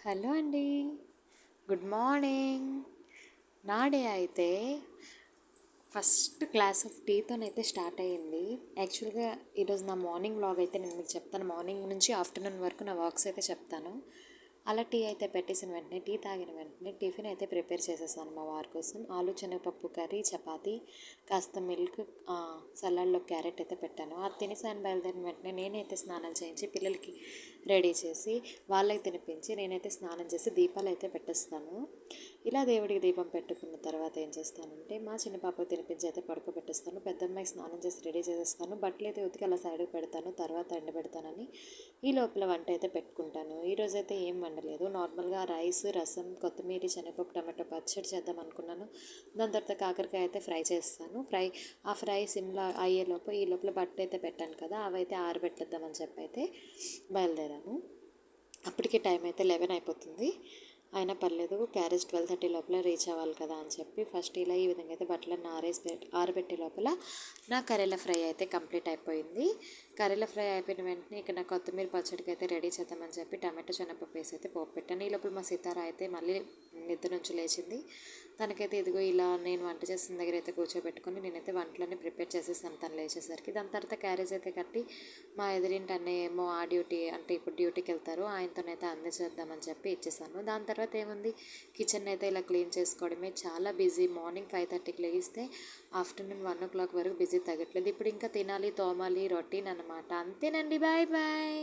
Hello అండి. Good morning. నా day అయితే ఫస్ట్ గ్లాస్ ఆఫ్ టీతోనైతే స్టార్ట్ అయ్యింది. యాక్చువల్గా ఈరోజు నా మార్నింగ్ వ్లాగ్ అయితే నేను మీకు చెప్తాను. మార్నింగ్ నుంచి ఆఫ్టర్నూన్ వరకు నా వర్క్స్ అయితే చెప్తాను. అలా టీ అయితే పెట్టేసిన వెంటనే, టీ తాగిన వెంటనే టిఫిన్ అయితే ప్రిపేర్ చేసేసాను మా వారి కోసం. ఆలు శనగపప్పు కర్రీ, చపాతీ, కాస్త మిల్క్, సలాడ్లో క్యారెట్ అయితే పెట్టాను. అది తినేసాను. బయలుదేరిన వెంటనే నేనైతే స్నానం చేయించి పిల్లలకి రెడీ చేసి వాళ్ళకి తినిపించి నేనైతే స్నానం చేసి దీపాలు అయితే పెట్టేస్తాను. ఇలా దేవుడికి దీపం పెట్టుకున్న తర్వాత ఏం చేస్తానంటే మా చిన్న పాపకు తినిపించి అయితే పడుకోబెట్టేస్తాను. పెద్దమ్మాయికి స్నానం చేసి రెడీ చేసేస్తాను. బట్టలు అయితే ఉతికి అలా సైడ్కి పెడతాను, తర్వాత ఎండబెడతానని ఈ లోపల వంట అయితే పెట్టుకుంటాను. ఈరోజైతే ఏం వండలేదు, నార్మల్గా రైస్, రసం, కొత్తిమీర, శనగపప్పు, టమాటో పచ్చడి చేద్దాం అనుకున్నాను. దాని తర్వాత కాకరకాయ అయితే ఫ్రై చేస్తాను. ఆ ఫ్రై సిమ్లో అయ్యేలోపు ఈ లోపల బట్టలు అయితే పెట్టాను కదా, అవైతే ఆరబెట్టేద్దామని చెప్పి అయితే బయలుదేరాను. అప్పటికే టైం అయితే 11 అయిపోతుంది. అయినా పర్లేదు, క్యారేజ్ 12:30 లోపల రీచ్ అవ్వాలి కదా అని చెప్పి ఫస్ట్ ఇలా ఈ విధంగా అయితే బట్టలను ఆరబెట్టే లోపల నా కర్రీల ఫ్రై అయితే కంప్లీట్ అయిపోయింది. కర్రీల ఫ్రై అయిపోయిన వెంటనే ఇక్కడ నా కొత్తిమీర పచ్చడికి అయితే రెడీ చేద్దామని చెప్పి టమాటో శనగపప్పు వేసి అయితే పోపు పెట్టాను. ఈ లోపల మా సీతారా అయితే మళ్ళీ నిద్ర నుంచి లేచింది. తనకైతే ఇదిగో ఇలా నేను వంట చేసిన దగ్గర అయితే కూర్చోబెట్టుకొని నేనైతే వంటలన్నీ ప్రిపేర్ చేసేసాను తను లేచేసరికి. దాని తర్వాత క్యారేజ్ అయితే కట్టి మా ఎదురింటి అన్నయ్య ఏమో ఆ డ్యూటీ అంటే ఇప్పుడు డ్యూటీకి వెళ్తారు, ఆయనతోనైతే అందజేద్దామని చెప్పి ఇచ్చేసాను. దాని తర్వాత ఏముంది, కిచెన్ అయితే ఇలా క్లీన్ చేసుకోవడమే చాలా బిజీ. మార్నింగ్ 5:30కి లేగిస్తే ఆఫ్టర్నూన్ 1 o'clock వరకు బిజీ తగ్గట్లేదు. ఇప్పుడు ఇంకా తినాలి, తోమాలి, రొటీన్ అనమాట. అంతేనండి. Bye bye.